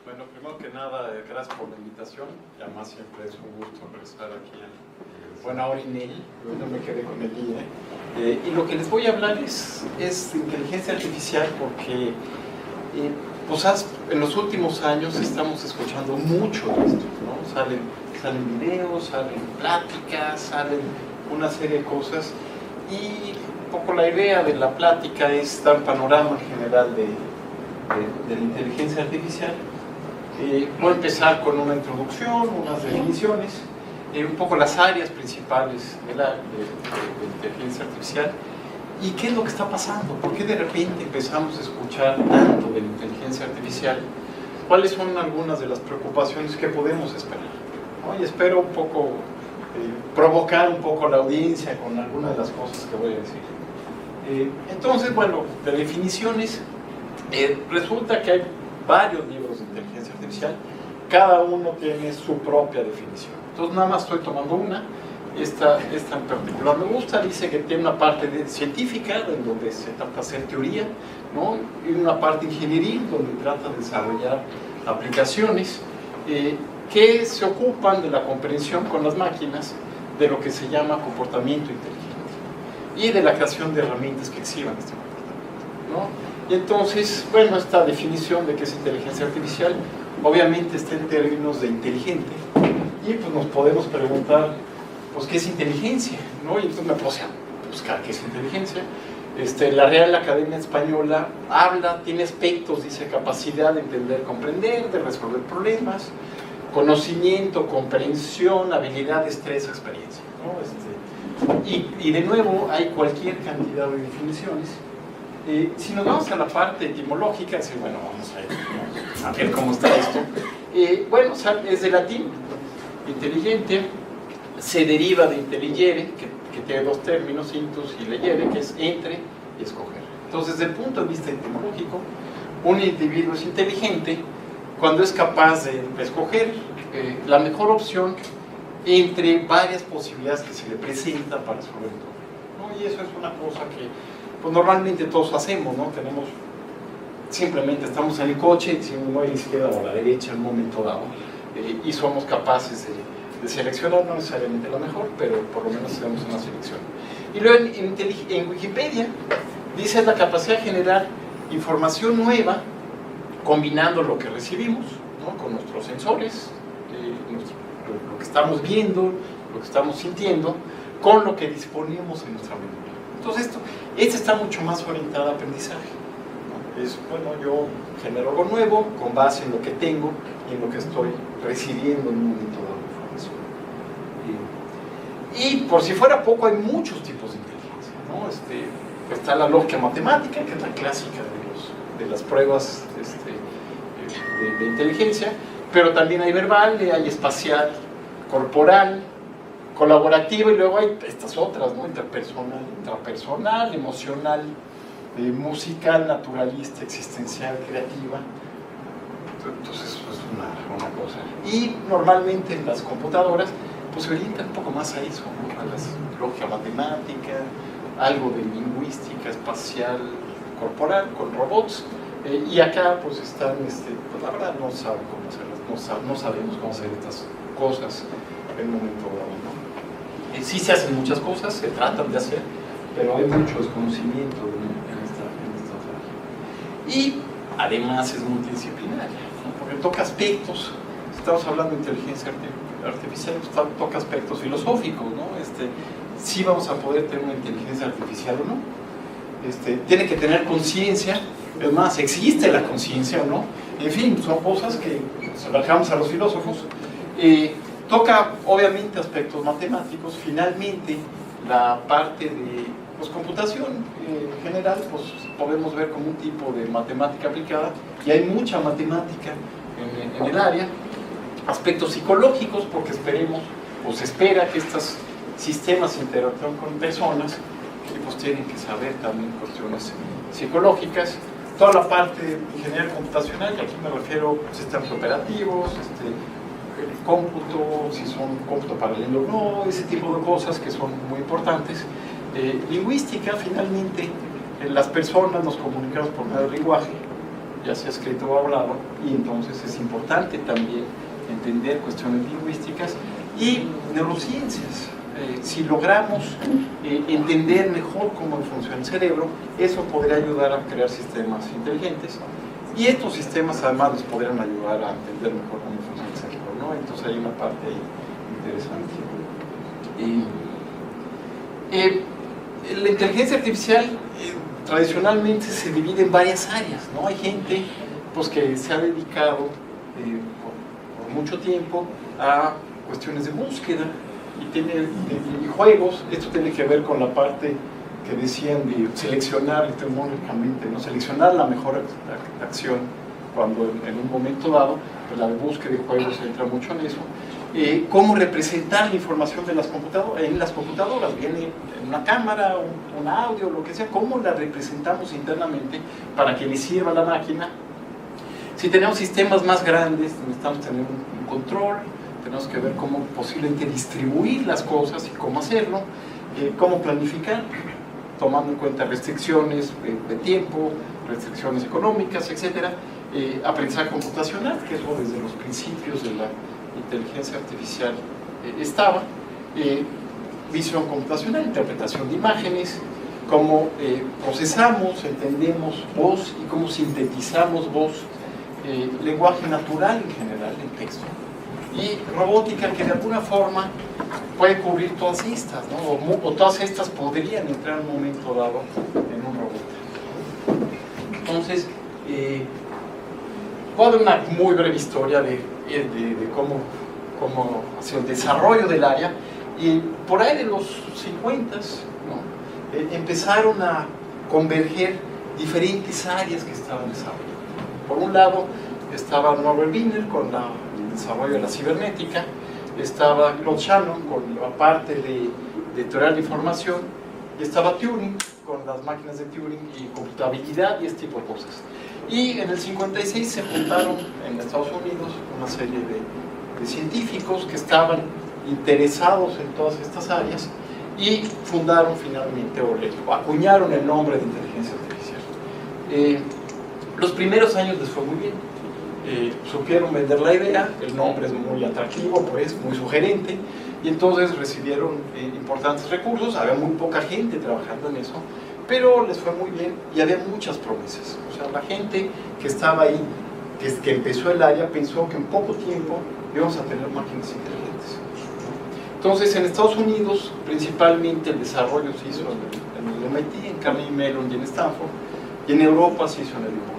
Bueno, primero que nada, gracias por la invitación. Y además siempre es un gusto estar aquí en buena hora en él. Yo no me quedé con el día. Y lo que les voy a hablar es de inteligencia artificial porque pues en los últimos años estamos escuchando mucho de esto, ¿no? Salen videos, salen pláticas, salen una serie de cosas. Y un poco la idea de la plática es dar un panorama general de la inteligencia artificial. Voy a empezar con una introducción, unas definiciones, un poco las áreas principales de inteligencia artificial y qué es lo que está pasando, por qué de repente empezamos a escuchar tanto de la inteligencia artificial, cuáles son algunas de las preocupaciones que podemos esperar, ¿no? Y espero un poco provocar un poco a la audiencia con algunas de las cosas que voy a decir. Entonces, bueno, de definiciones, resulta que hay varios libros de inteligencia artificial, cada uno tiene su propia definición. Entonces nada más estoy tomando una, esta en particular me gusta, dice que tiene una parte científica, en donde se trata de hacer teoría, ¿no? Y una parte ingenieril, donde trata de desarrollar aplicaciones que se ocupan de la comprensión con las máquinas de lo que se llama comportamiento inteligente y de la creación de herramientas que exhiban este comportamiento, ¿no? Y entonces, bueno, esta definición de qué es inteligencia artificial, obviamente está en términos de inteligente, y pues nos podemos preguntar, pues, ¿qué es inteligencia? ¿No? Y entonces me puse a buscar qué es inteligencia. La Real Academia Española tiene aspectos, dice, capacidad de entender, comprender, de resolver problemas, conocimiento, comprensión, habilidad, destreza, experiencia, ¿no? Y de nuevo, hay cualquier cantidad de definiciones. Si nos vamos a la parte etimológica, bueno, vamos a ver cómo está esto. Bueno, es de latín, inteligente, se deriva de intelligere, que tiene dos términos, intus y legere, que es entre y escoger. Entonces, desde el punto de vista etimológico, un individuo es inteligente cuando es capaz de escoger la mejor opción entre varias posibilidades que se le presentan para resolver todo, ¿no? Y eso es una cosa que pues normalmente todos hacemos, ¿no? Simplemente estamos en el coche y decimos voy a la izquierda o a la derecha en un momento dado, y somos capaces de seleccionar, no necesariamente la mejor, pero por lo menos hacemos una selección. Y luego en Wikipedia dice la capacidad de generar información nueva combinando lo que recibimos, ¿no? Con nuestros sensores, lo que estamos viendo, lo que estamos sintiendo, con lo que disponemos en nuestra memoria. Entonces esta está mucho más orientada a aprendizaje, ¿no? Es, bueno, yo genero algo nuevo con base en lo que tengo y en lo que estoy recibiendo en un momento dado de información. Y por si fuera poco, hay muchos tipos de inteligencia, ¿no? Está la lógica matemática, que es la clásica de las pruebas de inteligencia, pero también hay verbal, hay espacial, corporal, colaborativa, y luego hay estas otras, ¿no? Intrapersonal, emocional, musical, naturalista, existencial, creativa. Entonces eso es una cosa. Y normalmente en las computadoras pues se orientan un poco más a eso, ¿no? A la lógica matemática, algo de lingüística espacial, corporal, con robots. Y acá pues están, pues la verdad no saben cómo hacerlas, no sabemos cómo hacer estas cosas en un momento dado, ¿no? Sí se hacen muchas cosas, se tratan de hacer, pero hay mucho desconocimiento en esta área. Y además es multidisciplinaria, ¿no? Porque toca aspectos, estamos hablando de inteligencia artificial, pues toca aspectos filosóficos, ¿no? Sí vamos a poder tener una inteligencia artificial o no. Tiene que tener conciencia, es más, existe la conciencia o no. En fin, son cosas que se las dejamos a los filósofos. Toca obviamente aspectos matemáticos. Finalmente la parte de computación en general pues podemos ver como un tipo de matemática aplicada, y hay mucha matemática en el área. Aspectos psicológicos, porque se espera que estos sistemas interactúen con personas que pues tienen que saber también cuestiones psicológicas. Toda la parte de ingeniería computacional, y aquí me refiero a sistemas operativos, cómputo, si son cómputo paralelo o no, ese tipo de cosas que son muy importantes. Lingüística, finalmente, las personas nos comunicamos por medio del lenguaje, ya sea escrito o hablado, y entonces es importante también entender cuestiones lingüísticas y neurociencias. Si logramos entender mejor cómo funciona el cerebro, eso podría ayudar a crear sistemas inteligentes, y estos sistemas además nos podrían ayudar a entender mejor cómo funciona el cerebro, ¿no? Entonces hay una parte ahí interesante. La inteligencia artificial tradicionalmente se divide en varias áreas, ¿no? Hay gente pues, que se ha dedicado por mucho tiempo a cuestiones de búsqueda y juegos. Esto tiene que ver con la parte que decían de seleccionar tecnológicamente, ¿no? Seleccionar la mejor acción cuando en un momento dado, pues la búsqueda de juegos entra mucho en eso. Cómo representar la información de en las computadoras, viene en una cámara, un audio, lo que sea, cómo la representamos internamente para que le sirva a la máquina. Si tenemos sistemas más grandes, necesitamos tener un control, tenemos que ver cómo posiblemente distribuir las cosas y cómo hacerlo, cómo planificar, tomando en cuenta restricciones de tiempo, restricciones económicas, etc. Aprendizaje computacional, que eso desde los principios de la inteligencia artificial estaba, visión computacional, interpretación de imágenes, cómo procesamos, entendemos voz y cómo sintetizamos voz, lenguaje natural en general, en texto, y robótica, que de alguna forma puede cubrir todas estas, ¿no? O todas estas podrían entrar en un momento dado en un robot. Entonces, voy a dar una muy breve historia de cómo ha sido el desarrollo del área, y por ahí de los 50s, ¿no? Empezaron a converger diferentes áreas que estaban desarrollando. Por un lado estaba Norbert Wiener con el desarrollo de la cibernética, estaba Claude Shannon con la parte de teoría de información, y estaba Turing con las máquinas de Turing y computabilidad y este tipo de cosas. Y en el 56 se juntaron en Estados Unidos una serie de científicos que estaban interesados en todas estas áreas y fundaron finalmente, o acuñaron el nombre de inteligencia artificial. Los primeros años les fue muy bien, supieron vender la idea, el nombre es muy atractivo, pues, muy sugerente, y entonces recibieron importantes recursos. Había muy poca gente trabajando en eso, pero les fue muy bien y había muchas promesas. O sea, la gente que estaba ahí, que empezó el área, pensó que en poco tiempo íbamos a tener máquinas inteligentes. Entonces, en Estados Unidos, principalmente el desarrollo se hizo en el MIT, en Carnegie Mellon y en Stanford, y en Europa se hizo en Edimburgo.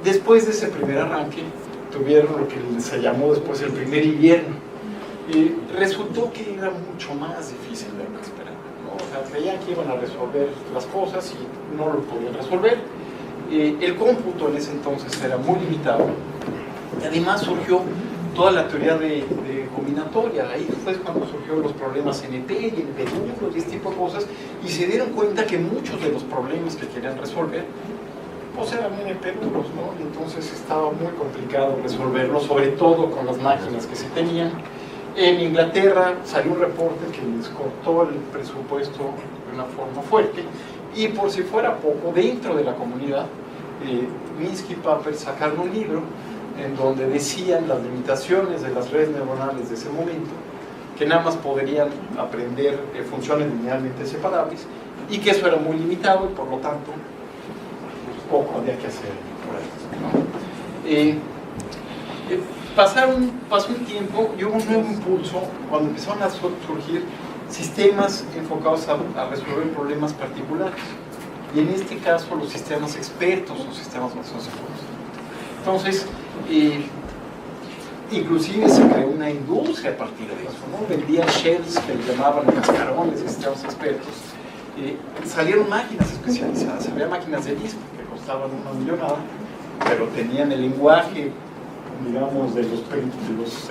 Después de ese primer arranque, tuvieron lo que se llamó después el primer invierno. Resultó que era mucho más difícil de lo que esperaban, ¿no? O sea, creían que iban a resolver las cosas y no lo podían resolver. El cómputo en ese entonces era muy limitado, y además surgió toda la teoría de combinatoria. Ahí fue cuando surgieron los problemas NP y NP1 y este tipo de cosas, y se dieron cuenta que muchos de los problemas que querían resolver pues eran NP1, ¿no? Y entonces estaba muy complicado resolverlos, sobre todo con las máquinas que se tenían. En Inglaterra salió un reporte que les cortó el presupuesto de una forma fuerte, y por si fuera poco, dentro de la comunidad, Minsky y Papert sacaron un libro en donde decían las limitaciones de las redes neuronales de ese momento, que nada más podrían aprender funciones linealmente separables, y que eso era muy limitado y por lo tanto pues, poco había que hacer por ahí, ¿no? Pasó un tiempo y hubo un nuevo impulso cuando empezaron a surgir sistemas enfocados a resolver problemas particulares, y en este caso los sistemas expertos o sistemas más seguros. Entonces, inclusive se creó una industria a partir de eso, ¿no? Vendían shells que le llamaban cascarones de sistemas expertos. Salieron máquinas especializadas, había máquinas de disco que costaban una millonada, pero tenían el lenguaje, digamos,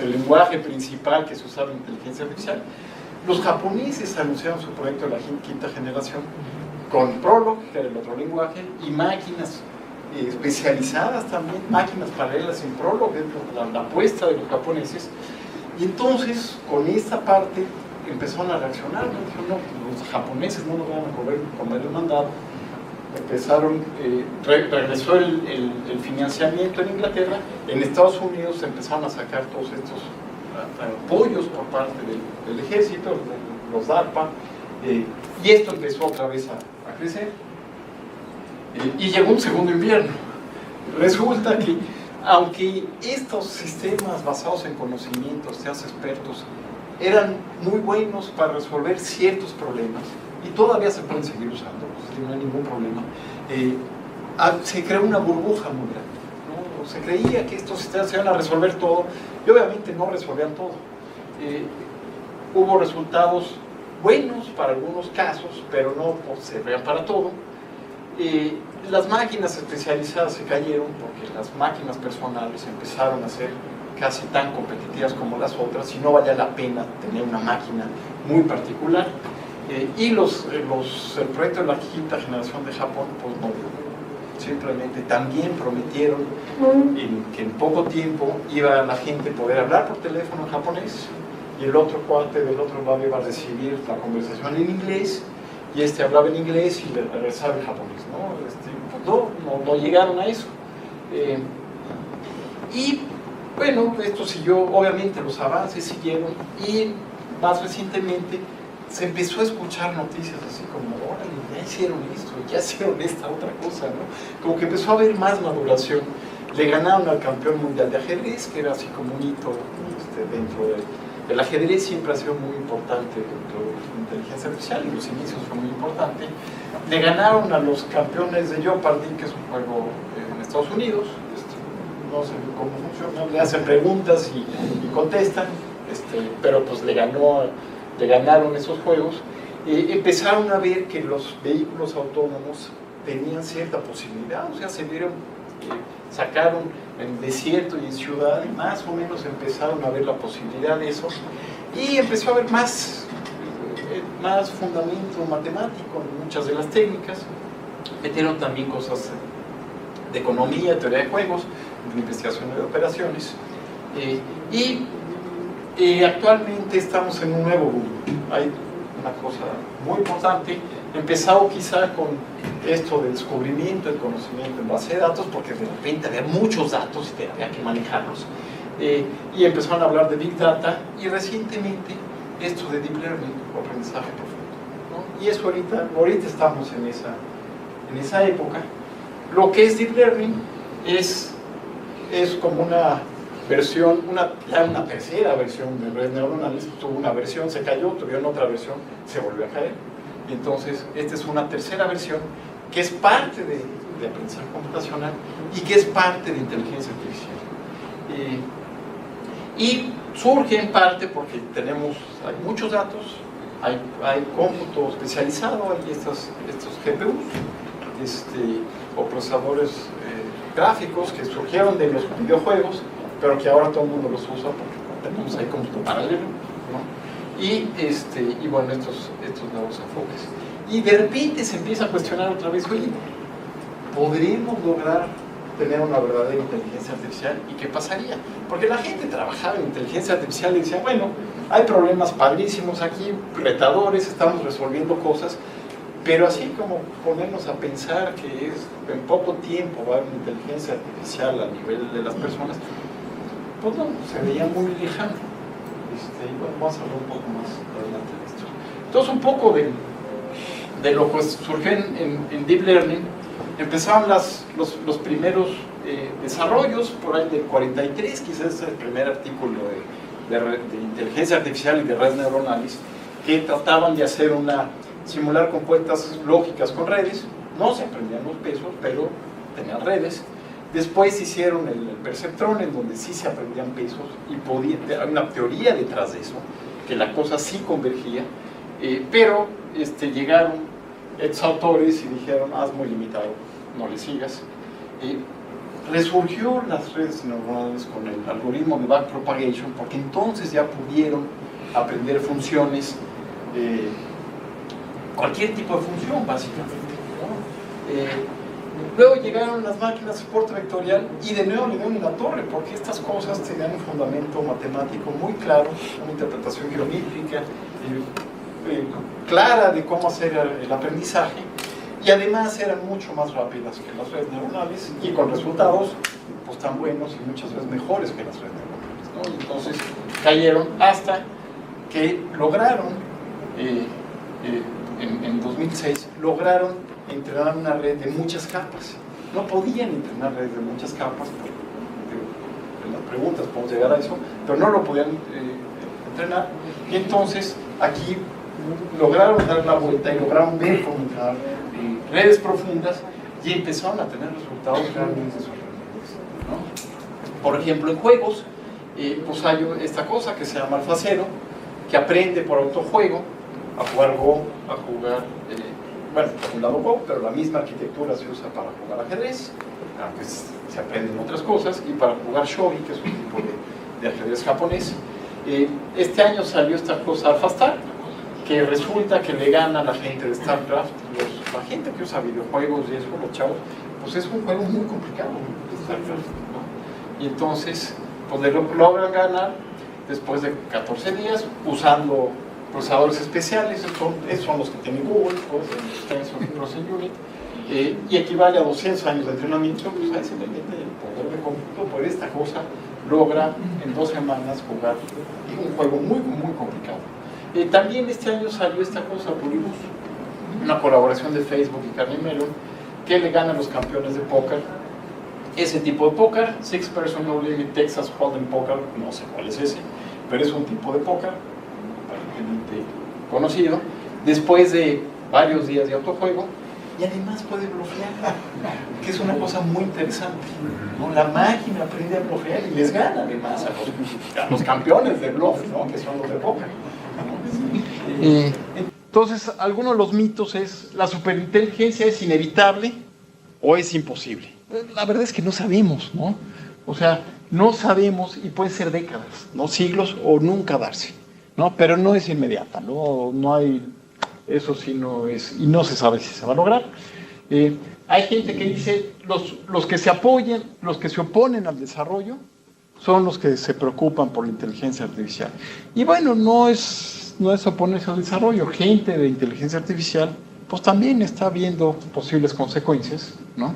el lenguaje principal que se usaba en inteligencia artificial. Los japoneses anunciaron su proyecto de la quinta generación con Prolog, que era el otro lenguaje, y máquinas especializadas también, máquinas paralelas en Prolog, la apuesta de los japoneses. Y entonces, con esta parte, empezaron a reaccionar, ¿no? Dijeron, no, los japoneses no nos van a comer el mandado. Empezaron, regresó el financiamiento en Inglaterra. En Estados Unidos empezaron a sacar todos estos apoyos por parte del ejército, los DARPA, y esto empezó otra vez a crecer. Y llegó un segundo invierno. Resulta que, aunque estos sistemas basados en conocimientos, seas expertos, eran muy buenos para resolver ciertos problemas, y todavía se pueden seguir usando, no hay ningún problema, se creó una burbuja muy grande, ¿no? Se creía que estos sistemas se iban a resolver todo, y obviamente no resolvían todo. Hubo resultados buenos para algunos casos, pero no servían para todo. Las máquinas especializadas se cayeron porque las máquinas personales empezaron a ser casi tan competitivas como las otras y no valía la pena tener una máquina muy particular. Y el proyecto de la quinta generación de Japón, pues no, simplemente también prometieron que en poco tiempo iba la gente a poder hablar por teléfono en japonés, y el otro cuate del otro lado iba a recibir la conversación en inglés, y hablaba en inglés y le regresaba en japonés, ¿no? No llegaron a eso. Y bueno, esto siguió, obviamente los avances siguieron, y más recientemente se empezó a escuchar noticias así como, órale, ya hicieron esto, ya hicieron esta otra cosa, ¿no? Como que empezó a haber más maduración. Le ganaron al campeón mundial de ajedrez, que era así como un hito dentro del ajedrez. Siempre ha sido muy importante dentro de la inteligencia artificial, y los inicios fue muy importante. Le ganaron a los campeones de Jeopardy, que es un juego en Estados Unidos. No sé cómo funciona, le hacen preguntas y contestan, pero pues le ganaron esos juegos. Empezaron a ver que los vehículos autónomos tenían cierta posibilidad, o sea, se vieron, sacaron en desierto y en ciudad, y más o menos empezaron a ver la posibilidad de eso, y empezó a haber más fundamento matemático en muchas de las técnicas. Metieron también cosas de economía, teoría de juegos, de investigación de operaciones, y actualmente estamos en un nuevo boom. Hay una cosa muy importante, empezado quizá con esto del descubrimiento del conocimiento en base de datos, porque de repente había muchos datos y había que manejarlos, y empezaron a hablar de Big Data, y recientemente esto de Deep Learning o aprendizaje profundo, ¿no? Y eso ahorita estamos en esa época. Lo que es Deep Learning es como una versión, una tercera versión de redes neuronales. Tuvo una versión, se cayó, tuvieron otra versión, se volvió a caer. Y entonces, esta es una tercera versión que es parte de aprendizaje computacional y que es parte de inteligencia artificial. Y surge en parte porque hay muchos datos, hay cómputo especializado, hay estos GPUs, o procesadores gráficos que surgieron de los videojuegos, pero que ahora todo el mundo los usa porque tenemos ahí cómputo paralelo, ¿no? Y bueno, estos nuevos enfoques. Y de repente se empieza a cuestionar otra vez, oye, ¿podremos lograr tener una verdadera inteligencia artificial? ¿Y qué pasaría? Porque la gente trabajaba en inteligencia artificial y decía, bueno, hay problemas padrísimos aquí, retadores, estamos resolviendo cosas, pero así como ponernos a pensar que en poco tiempo va a haber una inteligencia artificial a nivel de las personas, pues no, se veía muy lejano. Y bueno, vamos a hablar un poco más adelante de esto. Entonces, un poco de lo que surgió en Deep Learning. Empezaron los primeros desarrollos por ahí del 43, quizás es el primer artículo de inteligencia artificial y de redes neuronales, que trataban de simular compuertas lógicas con redes. No se aprendían los pesos, pero tenían redes. Después hicieron el perceptrón, en donde sí se aprendían pesos y hay una teoría detrás de eso, que la cosa sí convergía, pero llegaron estos autores y dijeron, es muy limitado, no le sigas. Resurgió las redes neuronales con el algoritmo de backpropagation, porque entonces ya pudieron aprender funciones, cualquier tipo de función básicamente, ¿no? Luego llegaron las máquinas de soporte vectorial y de nuevo le dieron en la torre, porque estas cosas tenían un fundamento matemático muy claro, una interpretación geométrica clara de cómo hacer el aprendizaje, y además eran mucho más rápidas que las redes neuronales y con resultados pues tan buenos y muchas veces mejores que las redes neuronales, ¿no? Y entonces cayeron hasta que lograron en 2006 lograron entrenar una red de muchas capas. No podían entrenar redes de muchas capas, en las preguntas podemos llegar a eso, pero no lo podían entrenar, y entonces aquí lograron dar la vuelta y lograron ver cómo entrenar redes profundas, y empezaron a tener resultados realmente sorprendentes, ¿no? Por ejemplo, en juegos, pues hay esta cosa que se llama AlphaZero, que aprende por autojuego a jugar Go, a jugar, bueno, por un lado Go, pero la misma arquitectura se usa para jugar ajedrez, aunque se aprenden otras cosas, y para jugar shogi, que es un tipo de ajedrez japonés. Este año salió esta cosa AlphaStar, que resulta que le gana a la gente de StarCraft, la gente que usa videojuegos y eso, los chavos, pues es un juego muy complicado, StarCraft, ¿no? Y entonces, pues le logran ganar después de 14 días usando procesadores especiales. Esos son los que tiene Google, pues, en Tensor Processing Unit, y equivale a 200 años de entrenamiento. Pues ahí se le mete el poder de cómputo, pues esta cosa logra en 2 semanas jugar un juego muy, muy complicado. También este año salió esta cosa, Polybus, una colaboración de Facebook y Carnegie Mellon, que le gana a los campeones de póker. Ese tipo de póker, Six Person No Limit Texas Hold'em Poker, no sé cuál es ese, pero es un tipo de póker aparentemente conocido, después de varios días de autojuego, y además puede blofear, que es una cosa muy interesante, ¿no? La máquina aprende a blofear y les gana además a los campeones de bluff, ¿no? Que son los de póker. Entonces, algunos de los mitos es: ¿la superinteligencia es inevitable o es imposible? La verdad es que no sabemos, ¿no? O sea, no sabemos, y puede ser décadas, ¿no? Siglos, o nunca darse, ¿no? Pero no es inmediata, no hay, eso sí no es, y no se sabe si se va a lograr. Hay gente que dice, los que se apoyan, los que se oponen al desarrollo, son los que se preocupan por la inteligencia artificial. Y bueno, no es oponerse al desarrollo. Gente de inteligencia artificial, pues también está viendo posibles consecuencias, ¿no?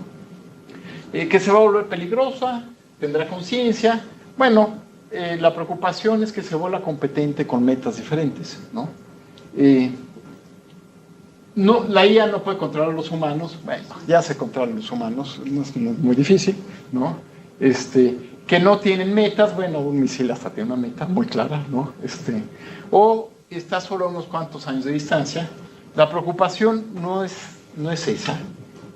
Que se va a volver peligrosa, tendrá conciencia. Bueno, la preocupación es que se vuelva competente con metas diferentes, ¿no? La IA no puede controlar a los humanos. Bueno, ya se controlan los humanos, no es muy difícil, ¿no? Que no tienen metas. Bueno, un misil hasta tiene una meta muy clara, ¿no? O está solo a unos cuantos años de distancia. La preocupación no es esa,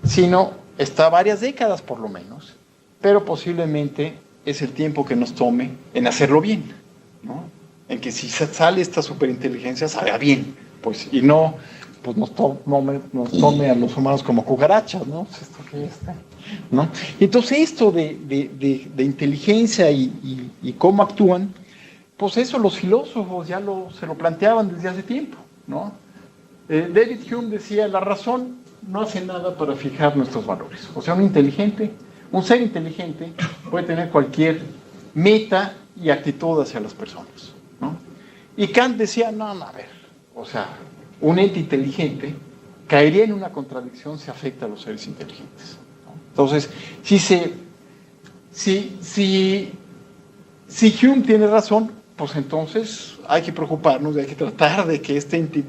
sino está a varias décadas por lo menos, pero posiblemente es el tiempo que nos tome en hacerlo bien, ¿no? En que si sale esta superinteligencia salga bien, pues, y no pues nos tome a los humanos como cucarachas, ¿no? ¿Esto qué es? ¿No? Entonces esto de inteligencia y cómo actúan, pues eso los filósofos ya se lo planteaban desde hace tiempo, ¿no? David Hume decía: la razón no hace nada para fijar nuestros valores. O sea, un ser inteligente puede tener cualquier meta y actitud hacia las personas, ¿no? Y Kant decía: no, a ver, o sea, un ente inteligente caería en una contradicción si afecta a los seres inteligentes, ¿no? Entonces, si Hume tiene razón, pues entonces hay que preocuparnos y hay que tratar de que este ente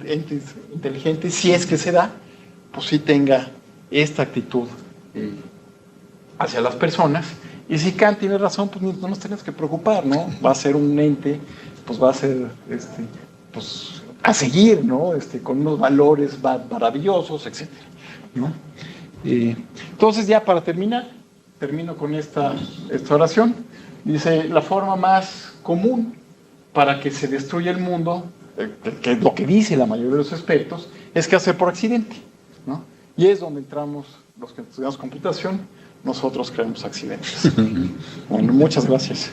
inteligente, si es que se da, pues sí tenga esta actitud hacia las personas. Y si Kant tiene razón, pues no nos tenemos que preocupar, ¿no? Va a ser un ente, pues va a ser, pues a seguir, ¿no? Con unos valores maravillosos, etc., ¿no? Entonces, ya para terminar, termino con esta oración. Dice: la forma más común para que se destruya el mundo, que es lo que dice la mayoría de los expertos, es que hacer por accidente, ¿no? Y es donde entramos los que estudiamos computación. Nosotros creamos accidentes. Bueno, muchas gracias.